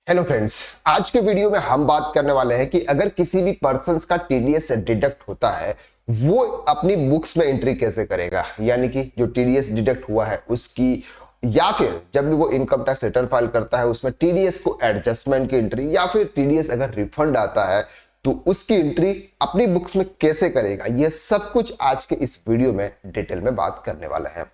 Hello friends, आज के video में हम बात करने वाले हैं कि अगर किसी भी पर्सन का टीडीएस डिडक्ट होता है वो अपनी बुक्स में एंट्री कैसे करेगा। यानी कि जो टीडीएस डिडक्ट हुआ है उसकी, या फिर जब भी वो इनकम टैक्स रिटर्न फाइल करता है उसमें टीडीएस को एडजस्टमेंट की एंट्री, या फिर टीडीएस अगर रिफंड आता है तो उसकी एंट्री अपनी बुक्स में कैसे करेगा। यह सब कुछ आज के इस वीडियो में डिटेल में बात करने वाले हैं।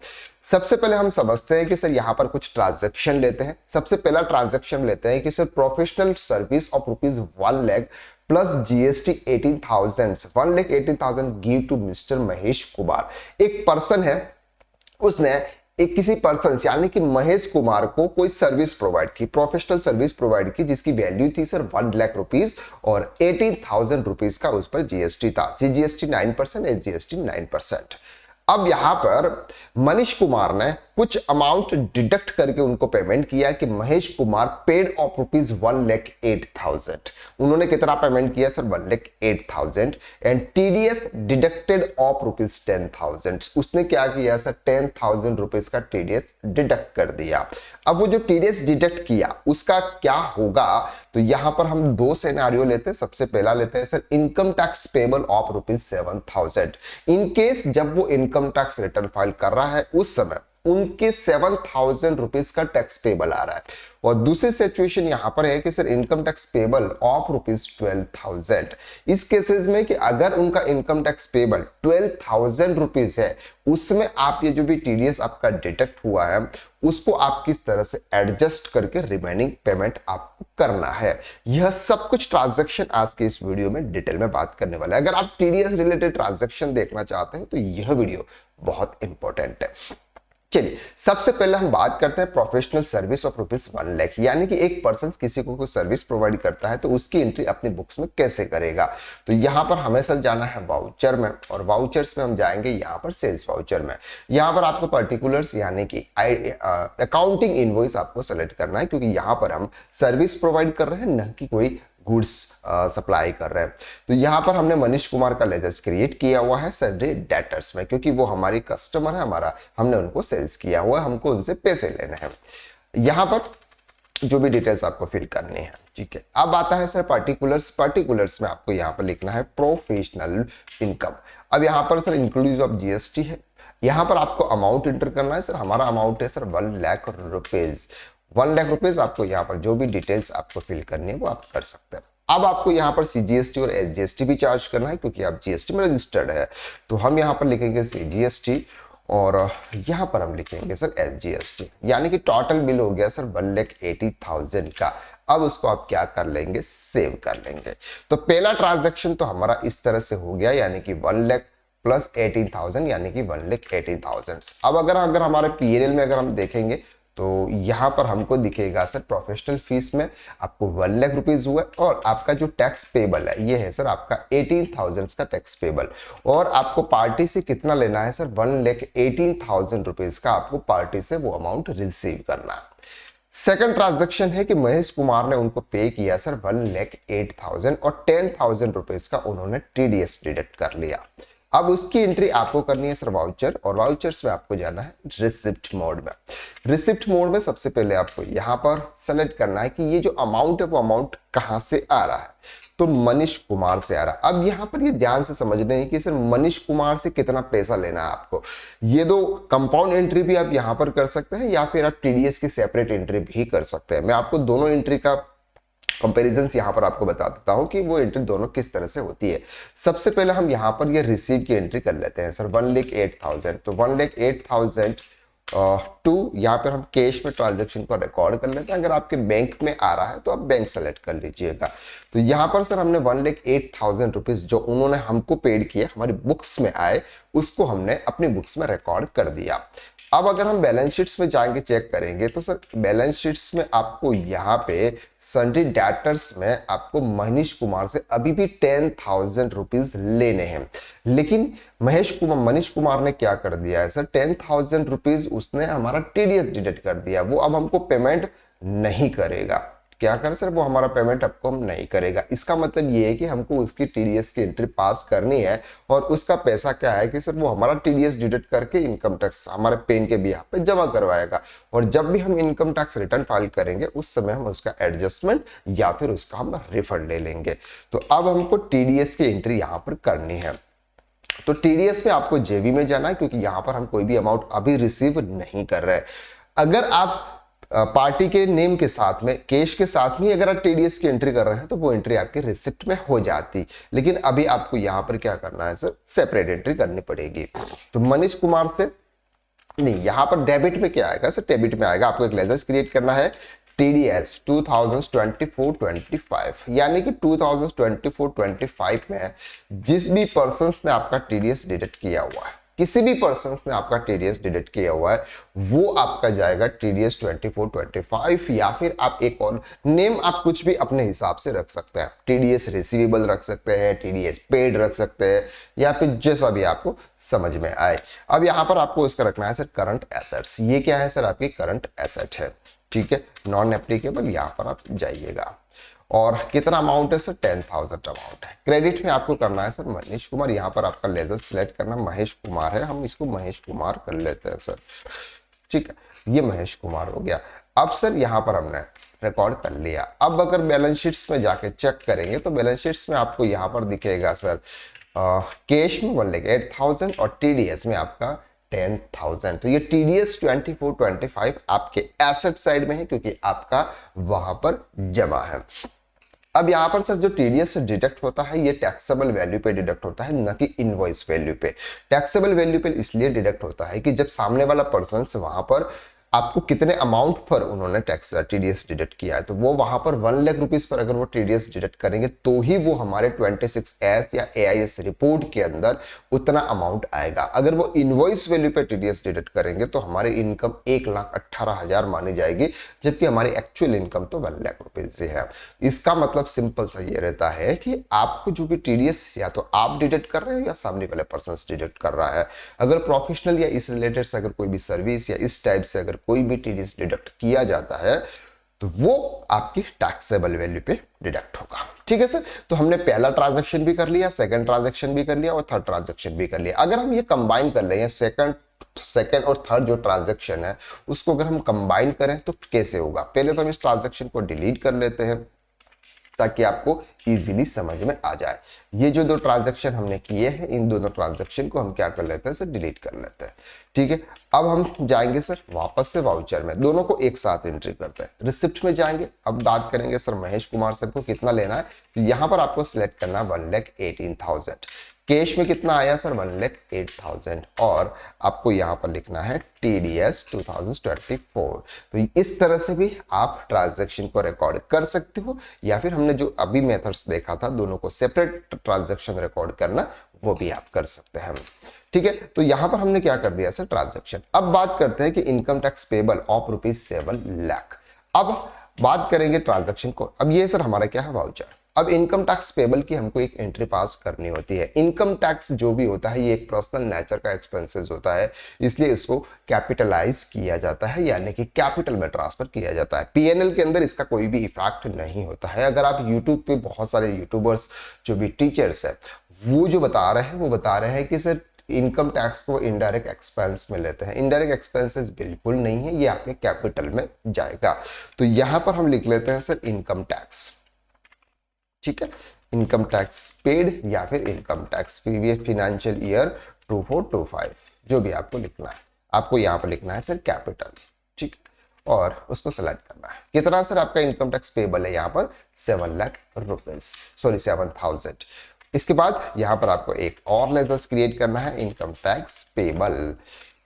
सबसे पहले हम समझते हैं कि सर यहां पर कुछ ट्रांजैक्शन लेते हैं। सबसे पहला ट्रांजैक्शन लेते हैं कि sir professional service of ₹1 lakh plus GST 18,000 1,18,000 give to mister Mahesh Kumar. एक पर्सन है, उसने एक किसी पर्सन यानी कि महेश कुमार को कोई सर्विस प्रोवाइड की, प्रोफेशनल सर्विस प्रोवाइड की, जिसकी वैल्यू थी सर ₹1 लाख और 18,000 रुपीज का उस पर जीएसटी था। GST 9%, SGST 9%। अब यहां पर मनीष कुमार ने कुछ अमाउंट डिडक्ट करके उनको पेमेंट किया कि महेश कुमार पेड ऑफ ₹1,08,000। उन्होंने कितना पेमेंट किया sir? ₹1,08,000 and TDS deducted of ₹10,000। उसने क्या किया सर? ₹10,000 का टीडीएस डिडक्ट कर दिया। अब वो जो टीडीएस डिडक्ट किया उसका क्या होगा, तो यहां पर हम दो सिनेरियो लेते हैं। सबसे पहला लेते हैं sir income tax payable of ₹7,000। In case जब वो इनकम टैक्स रिटर्न फाइल कर रहा है उस समय उनके ₹7,000 का टैक्स पेबल आ रहा है। और दूसरी सिचुएशन यहां पर है कि sir income tax payable of ₹12,000। इस केसेस में कि अगर उनका इनकम टैक्स पेबल ₹12,000 है, उसमें आप ये जो भी टीडीएस आपका डिडक्ट हुआ है उसको आप किस तरह से एडजस्ट करके रिमेनिंग पेमेंट आपको करना है। यह सब कुछ ट्रांजैक्शन आज के इस वीडियो में डिटेल में बात करने वाला है। अगर आप टीडीएस रिलेटेड ट्रांजैक्शन देखना चाहते हैं तो यह वीडियो बहुत इंपॉर्टेंट है। चलिए, सबसे पहले हम बात करते हैं प्रोफेशनल सर्विस ऑफ ₹1 लाख। यानी कि एक पर्सन किसी को कोई सर्विस प्रोवाइड करता है तो उसकी एंट्री अपनी बुक्स में कैसे करेगा। तो यहां पर हमें सर जाना है वाउचर में, और वाउचर्स में हम जाएंगे यहां पर सेल्स वाउचर में। यहां पर आपको पर्टिकुलर्स यानी कि अकाउंटिंग इनवॉइस आपको सेलेक्ट करना है, क्योंकि यहां पर हम सर्विस प्रोवाइड कर रहे हैं, न कि कोई गुड्स सप्लाई कर रहे हैं। तो यहां पर हमने मनीष कुमार का लेजर्स क्रिएट किया हुआ है सैलरी डेटर्स में, क्योंकि वो हमारी कस्टमर है, हमारा हमने उनको सेल्स किया हुआ है, हमको उनसे पैसे लेने हैं। यहां पर जो भी डिटेल्स आपको फिल करनी है, ठीक है। अब आता है सर पर्टिकुलर्स। पर्टिकुलर्स में आपको यहां पर लिखना है प्रोफेशनल इनकम। अब यहां पर सर इंक्लूसिव ऑफ जीएसटी है। यहां पर आपको अमाउंट एंटर करना है। सर हमारा अमाउंट है सर ₹1 लाख। ₹1 लाख आपको यहाँ पर जो भी डिटेल्स आपको फिल करनी है वो आप कर सकते हैं। अब आपको यहाँ पर सीजीएसटी और एसजीएसटी भी चार्ज करना है, क्योंकि आप जीएसटी में रजिस्टर्ड है। तो हम यहाँ पर लिखेंगे सीजीएसटी और यहाँ पर हम लिखेंगे सर एसजीएसटी। यानी कि टोटल बिल हो गया सर 1,80,000 का। अब उसको आप क्या कर लेंगे? सेव कर लेंगे। तो पहला ट्रांजेक्शन तो हमारा इस तरह से हो गया, यानी कि 1 लाख प्लस 18,000 यानी कि 1,18,000। अब अगर हमारे पीएनएल में अगर हम देखेंगे तो यहां पर हमको दिखेगा सर प्रोफेशनल फीस में आपको ₹1 लाख हुआ, और आपका जो टैक्स पेबल है ये है सर आपका 18,000 का टैक्स पेबल। और आपको पार्टी से कितना लेना है सर? ₹1,18,000 का आपको पार्टी से वो अमाउंट रिसीव करना है। सेकंड ट्रांजैक्शन है कि महेश कुमार ने उनको पे किया सर 1,08,000 और ₹10,000 का उन्होंने टीडीएस डिडक्ट कर लिया। अब उसकी एंट्री आपको करनी है सर वाउचर, और वाउचर्स में आपको जाना है रिसिप्ट मोड में। रिसिप्ट मोड में सबसे पहले आपको यहां पर सेलेक्ट करना है कि ये जो अमाउंट है वो अमाउंट कहां से आ रहा है। तो मनीष कुमार से आ रहा है। अब यहां पर ये ध्यान से समझना है कि सर मनीष कुमार से कितना पैसा लेना है आपको। ये दो कंपाउंड एंट्री भी आप यहां पर कर सकते हैं, या फिर आप टीडीएस की सेपरेट एंट्री भी कर सकते हैं। मैं आपको दोनों एंट्री का कंपैरिजन यहां पर आपको बता देता हूं कि वो एंट्री दोनों किस तरह से होती है। सबसे पहले हम यहां पर ये रिसीव की एंट्री कर लेते हैं सर 1,08,000। तो 1,08,000 टू यहाँ पर हम कैश में ट्रांजैक्शन को रिकॉर्ड कर लेते हैं। अगर आपके बैंक में आ रहा है तो आप बैंक सेलेक्ट कर लीजिएगा। तो यहाँ पर सर हमने 1,08,000 जो उन्होंने हमको पेड किया हमारी बुक्स में आए, उसको हमने अपनी बुक्स में रिकॉर्ड कर दिया। अब अगर हम बैलेंस शीट्स में जाएंगे चेक करेंगे तो सर बैलेंस शीट्स में आपको यहाँ पे सन्ड्री डेटर्स में आपको मनीष कुमार से अभी भी ₹10,000 लेने हैं। लेकिन मनीष कुमार ने क्या कर दिया है सर? ₹10,000 उसने हमारा टीडीएस डिडक्ट कर दिया, वो अब हमको पेमेंट नहीं करेगा। क्या कर सर, वो हमारा पेमेंट आपको हम नहीं करेगा। इसका मतलब ये है कि हमको उसकी टीडीएस की एंट्री पास करनी है और उसका पैसा क्या है कि सर वो हमारा टीडीएस डिडक्ट करके इनकम टैक्स हमारे पेन के बिहाफ पे जमा करवाएगा। और जब भी हम इनकम टैक्स रिटर्न फाइल करेंगे उस समय हम उसका एडजस्टमेंट या फिर उसका हम रिफंड ले लेंगे। तो अब हमको टीडीएस की एंट्री यहाँ पर करनी है। तो टीडीएस में आपको जेबी में जाना है, क्योंकि यहां पर हम कोई भी अमाउंट अभी रिसीव नहीं कर रहे हैं। अगर आप पार्टी के नेम के साथ में कैश के साथ में अगर आप टीडीएस की एंट्री कर रहे हैं तो वो एंट्री आपके रिसिप्ट में हो जाती, लेकिन अभी आपको यहां पर क्या करना है सर, सेपरेट एंट्री करनी पड़ेगी। तो मनीष कुमार से नहीं, यहां पर डेबिट में क्या आएगा सर, डेबिट में आएगा आपको एक लेजर क्रिएट करना है TDS 2024-25, यानी कि 2024-25 में जिस भी पर्सन्स ने आपका TDS डिडक्ट किया हुआ है, किसी भी पर्सन्स ने आपका TDS डिडक्ट किया हुआ है, वो आपका जाएगा TDS 24-25, या फिर आप एक और नेम आप कुछ भी अपने हिसाब से रख सकते हैं। TDS रिसीवेबल रख सकते हैं, TDS पेड रख सकते हैं, या फिर जैसा भी आपको समझ में आए। अब यहां पर आपको इसका रखना है सर करंट एसेट्स। ये क्या है सर, आपकी करंट एसेट है, ठीक है, नॉन एप्लीकेबल, यहां पर आप जाइएगा। और कितना अमाउंट है सर, 10,000 अमाउंट है। क्रेडिट में आपको करना है सर मनीष कुमार, यहां पर आपका लेजर सिलेक्ट करना महेश कुमार है, हम इसको महेश कुमार कर लेते हैं सर, ठीक है, ये महेश कुमार हो गया। अब सर यहां पर हमने रिकॉर्ड कर लिया। अब अगर बैलेंस शीट्स में जाके चेक करेंगे तो बैलेंस शीट्स में आपको यहां पर दिखेगा सर कैश में 1,08,000 और टीडीएस में आपका 10,000। तो ये TDS 24-25 आपके एसेट साइड में है, क्योंकि आपका वहां पर जमा है। अब यहां पर सर जो TDS डिडक्ट होता है ये टैक्सेबल वैल्यू पे डिडक्ट होता है, न कि इनवॉइस वैल्यू पे। टैक्सेबल वैल्यू पे इसलिए डिडक्ट होता है कि जब सामने वाला पर्सन वहां पर आपको कितने अमाउंट पर उन्होंने टैक्स TDS डिडक्ट किया है, तो वो वहां पर 1 लाख रुपीस पर अगर वो TDS डिडक्ट करेंगे तो ही वो हमारे 26S या AIS रिपोर्ट के अंदर उतना अमाउंट आएगा। अगर वो इनवॉइस वैल्यू पे TDS डिडक्ट करेंगे तो हमारी इनकम 1,18,000 मानी जाएगी, जबकि हमारी एक्चुअल इनकम तो 1 लाख रुपीज से है। इसका मतलब सिंपल सा ये रहता है कि आपको जो भी TDS या तो आप डिडक्ट कर रहे हो या सामने वाले पर्सन डिडक्ट कर रहा है। अगर प्रोफेशनल या इस रिलेटेड से अगर कोई भी सर्विस या इस टाइप से अगर कोई भी TDS डिडक्ट किया जाता है तो वो आपकी टैक्सेबल वैल्यू पे डिडक्ट होगा, ठीक है सर। तो हमने पहला ट्रांजैक्शन भी कर लिया, सेकंड ट्रांजैक्शन भी कर लिया और थर्ड ट्रांजैक्शन भी कर लिया। अगर हम ये कंबाइन कर ले, सेकंड और थर्ड जो ट्रांजैक्शन है उसको अगर हम कंबाइन करें तो कैसे होगा, पहले तो हम इस ट्रांजैक्शन को डिलीट कर लेते हैं ताकि आपको इजीली समझ में आ जाए। ये जो 2 ट्रांजैक्शन हमने किए हैं, इन दोनों ट्रांजैक्शन को हम क्या कर लेते हैं सर, डिलीट कर लेते हैं, ठीक है। अब हम जाएंगे सर वापस से वाउचर में, दोनों को एक साथ एंट्री करते हैं। रिसिप्ट में जाएंगे, अब बात करेंगे सर महेश कुमार सर को कितना लेना है, तो यहां पर आपको सिलेक्ट करना 1,18,000। कैश में कितना आया सर, 1,08,000, और आपको यहां पर लिखना है TDS 2024। तो इस तरह से भी आप ट्रांजैक्शन को रिकॉर्ड कर सकते हो, या फिर हमने जो अभी मेथड्स देखा था दोनों को सेपरेट ट्रांजैक्शन रिकॉर्ड करना, वो भी आप कर सकते हैं, ठीक है। तो यहां पर हमने क्या कर दिया सर, ट्रांजैक्शन। अब बात करते हैं कि income tax payable of ₹7 lakh. अब बात करेंगे ट्रांजैक्शन को। अब ये सर हमारा क्या है, वाउचर। अब इनकम टैक्स पेबल की हमको एक एंट्री पास करनी होती है। इनकम टैक्स जो भी होता है ये एक पर्सनल नेचर का एक्सपेंसेस होता है, इसलिए इसको कैपिटलाइज किया जाता है, यानी कि कैपिटल में ट्रांसफर किया जाता है। PNL के अंदर इसका कोई भी इफेक्ट नहीं होता है। अगर आप यूट्यूब पे बहुत सारे यूट्यूबर्स जो भी टीचर्स है वो जो बता रहे हैं कि सर इनकम टैक्स को इनडायरेक्ट एक्सपेंस में लेते हैं, इनडायरेक्ट एक्सपेंसेस बिल्कुल नहीं है, ये आपके कैपिटल में जाएगा। तो यहां पर हम लिख लेते हैं सर इनकम टैक्स, ठीक है, इनकम टैक्स पेड या फिर income tax previous financial year 2425, जो भी आपको लिखना है, आपको यहां पर लिखना है सर कैपिटल, ठीक, और उसको सेलेक्ट करना है। कितना सर आपका इनकम टैक्स पेबल है, यहां पर 7 लाख रुपीज, सॉरी 7,000। इसके बाद यहां पर आपको एक और लेजर क्रिएट करना है, इनकम टैक्स पेबल,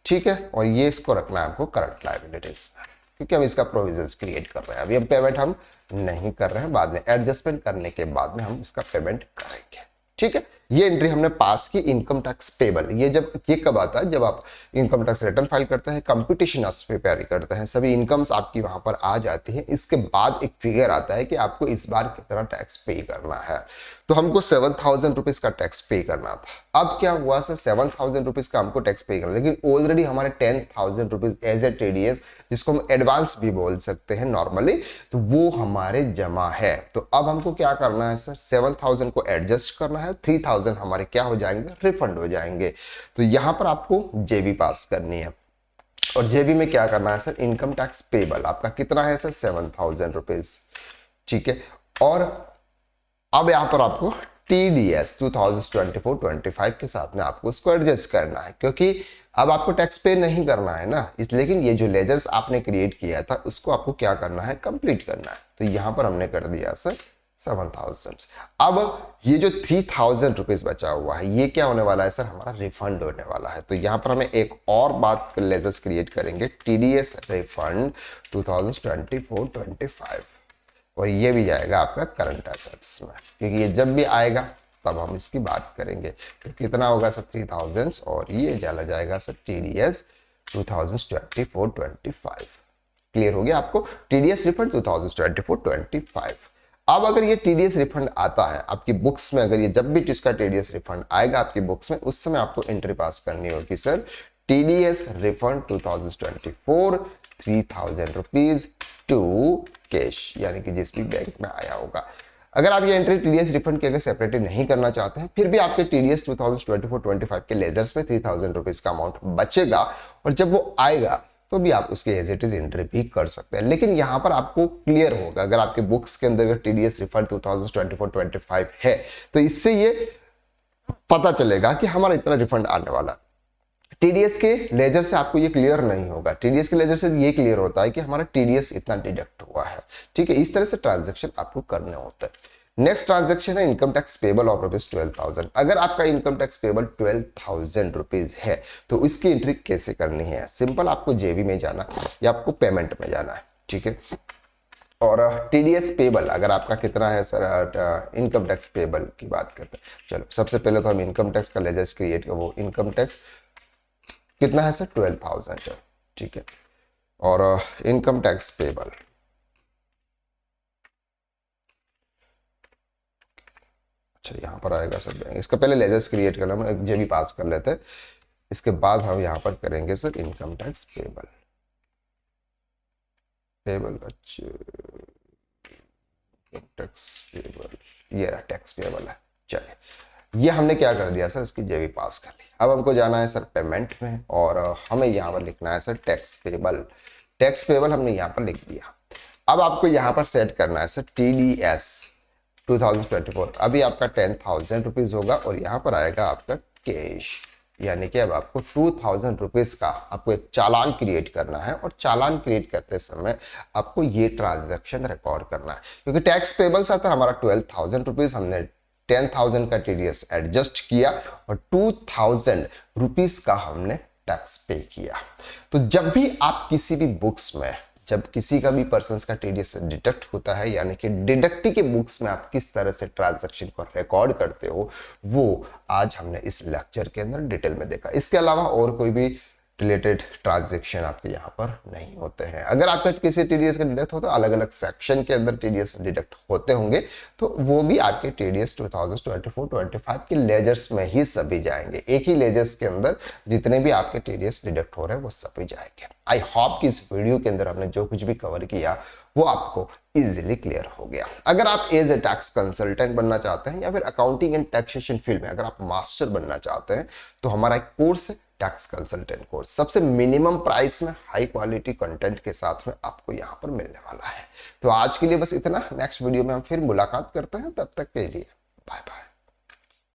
ठीक है, और ये इसको रखना है आपको करंट लायबिलिटीज में, क्योंकि हम इसका प्रोविजंस क्रिएट कर रहे हैं। अभी हम पेमेंट हम नहीं कर रहे हैं, बाद में एडजस्टमेंट करने के बाद में हम इसका पेमेंट करेंगे, ठीक है। ये एंट्री हमने पास की इनकम टैक्स पेबल। ये कब आता है, जब आप इनकम टैक्स रिटर्न फाइल करते हैं, कंप्यूटेशन प्रिपेयर करते हैं, सभी इनकम्स आपकी वहां पर आ जाती है। इसके बाद एक फिगर आता है कि आपको इस बार कितना टैक्स पे करना है। तो हमको 7,000 रुपीज का टैक्स पे करना था। अब क्या हुआ सर, 7,000 रुपीज का हमको टैक्स पे करना, लेकिन ऑलरेडी हमारे 10,000 रुपीज एज ए टीडीएस, जिसको हम एडवांस भी बोल सकते हैं नॉर्मली, तो वो हमारे जमा है। तो अब हमको क्या करना है सर, 7,000 को एडजस्ट करना है, 3,000 हमारे क्या हो जाएंगे, रिफंड हो जाएंगे। तो यहां पर आपको जेबी पास करनी है, और जेबी में क्या करना है सर, इनकम टैक्स पेबल आपका कितना है सर, 7,000 रुपीज, ठीक है। और अब यहां पर आपको टीडीएस 2024-25 के साथ में आपको उसको एडजस्ट करना है, क्योंकि अब आपको टैक्स पे नहीं करना है ना इस, लेकिन ये जो लेजर्स आपने क्रिएट किया था उसको आपको क्या करना है, कंप्लीट करना है। तो यहां पर हमने कर दिया सर 7,000। अब ये जो 3,000 रुपीज बचा हुआ है, ये क्या होने वाला है सर, हमारा रिफंड होने वाला है। तो यहां पर हमें एक और बात लेजर्स क्रिएट करेंगे, टीडीएस रिफंड 2024-25, और ये भी जाएगा आपका करंट एसेट्स में, क्योंकि ये जब भी आएगा तब हम इसकी बात करेंगे। तो कितना होगा सर, 3,000, और ये चला जाएगा सर टीडीएस 2024-25। क्लियर हो गया आपको, टीडीएस रिफंड 2024-25। अब अगर ये टीडीएस रिफंड आता है आपकी बुक्स में, अगर ये जब भी इसका टीडीएस रिफंड आएगा आपकी बुक्स में, उस समय आपको एंट्री पास करनी होगी sir, TDS refund 2024 3,000 rupees to cash, यानी कि जिस भी बैंक में आया होगा। अगर आप ये एंट्री टीडीएस रिफंड की अगर सेपरेटली नहीं करना चाहते हैं, फिर भी आपके टीडीएस 2024-25 के लेजर्स में 3,000 रुपीज का अमाउंट बचेगा, और जब वो आएगा तो भी आप उसके एज इट इज एंट्री भी कर सकते हैं। लेकिन यहां पर आपको क्लियर होगा, अगर आपके बुक्स के अंदर टीडीएस रिफंड 2024-25 है, तो इससे ये पता चलेगा कि हमारा इतना रिफंड आने वाला। टीडीएस के लेजर से आपको ये क्लियर नहीं होगा, टीडीएस के लेजर से ये क्लियर होता है कि हमारा टीडीएस इतना डिडक्ट हुआ है, ठीक है। इस तरह से ट्रांजैक्शन आपको करने होते हैं। नेक्स्ट ट्रांजैक्शन है income tax payable of rupees 12,000। अगर आपका इनकम टैक्स पेबल 12,000 रुपीज है, तो इसकी एंट्री कैसे करनी है, सिंपल, आपको जेबी में जाना या आपको पेमेंट में जाना है, ठीक है। और टीडीएस पेबल अगर आपका कितना है सर, इनकम टैक्स पेबल की बात करते हैं। चलो सबसे पहले तो हम इनकम टैक्स का लेजर्स क्रिएट कर, वो इनकम टैक्स कितना है सर, 12,000 है, ठीक है। और इनकम टैक्स पेबल, अच्छा यहां पर आएगा सर बैंक, इसका पहले लेजर्स क्रिएट करना, हम जेबी पास कर लेते हैं, इसके बाद हम यहां पर करेंगे सर इनकम टैक्स पेबल। अच्छा टैक्स पेबल, ये रहा टैक्स पेबल है। चलिए ये हमने क्या कर दिया सर, इसकी जेबी पास कर ली। अब हमको जाना है सर पेमेंट में, और हमें यहाँ पर लिखना है sir tax payable. Tax payable हमने यहाँ पर लिख दिया। अब आपको यहाँ पर सेट करना है सर टीडीएस 2024, अभी आपका 10,000 रुपीज होगा, और यहाँ पर आएगा आपका कैश, यानी कि अब आपको 2,000 रुपीज का आपको एक चालान क्रिएट करना है, और चालान क्रिएट करते समय आपको ये ट्रांजैक्शन रिकॉर्ड करना है, क्योंकि टैक्स पेबल था हमारा 12,000 रुपीज, हमने 10,000 का टीडीएस एडजस्ट किया, और 2,000 रुपीज का हमने टैक्स पे किया। तो जब भी आप किसी भी बुक्स में, जब किसी का भी पर्सन का टीडीएस डिडक्ट होता है, यानी कि डिडक्टी के बुक्स में आप किस तरह से ट्रांजैक्शन को रिकॉर्ड करते हो, वो आज हमने इस लेक्चर के अंदर डिटेल में देखा। इसके अलावा और कोई भी रिलेटेड ट्रांजैक्शन आपके यहाँ पर नहीं होते हैं। अगर आपका किसी टीडीएस का डिडक्ट होता है, अलग अलग सेक्शन के अंदर टीडीएस डिडक्ट होते होंगे, तो वो भी आपके टीडीएस 2024-25 के लेजर्स में ही सभी जाएंगे। एक ही लेजर्स के अंदर जितने भी आपके टीडीएस डिडक्ट हो रहे हैं वो सभी जाएंगे। आई होप कि इस वीडियो के अंदर हमने जो कुछ भी कवर किया वो आपको इजीली क्लियर हो गया। अगर आप एज ए टैक्स कंसल्टेंट बनना चाहते हैं, या फिर अकाउंटिंग एंड टैक्सेशन फील्ड में अगर आप मास्टर बनना चाहते हैं, तो हमारा एक कोर्स है टैक्स कंसल्टेंट कोर्स, सबसे मिनिमम प्राइस में हाई क्वालिटी कंटेंट के साथ में आपको यहां पर मिलने वाला है। तो आज के लिए बस इतना, नेक्स्ट वीडियो में हम फिर मुलाकात करते हैं, तब तक के लिए बाय बाय।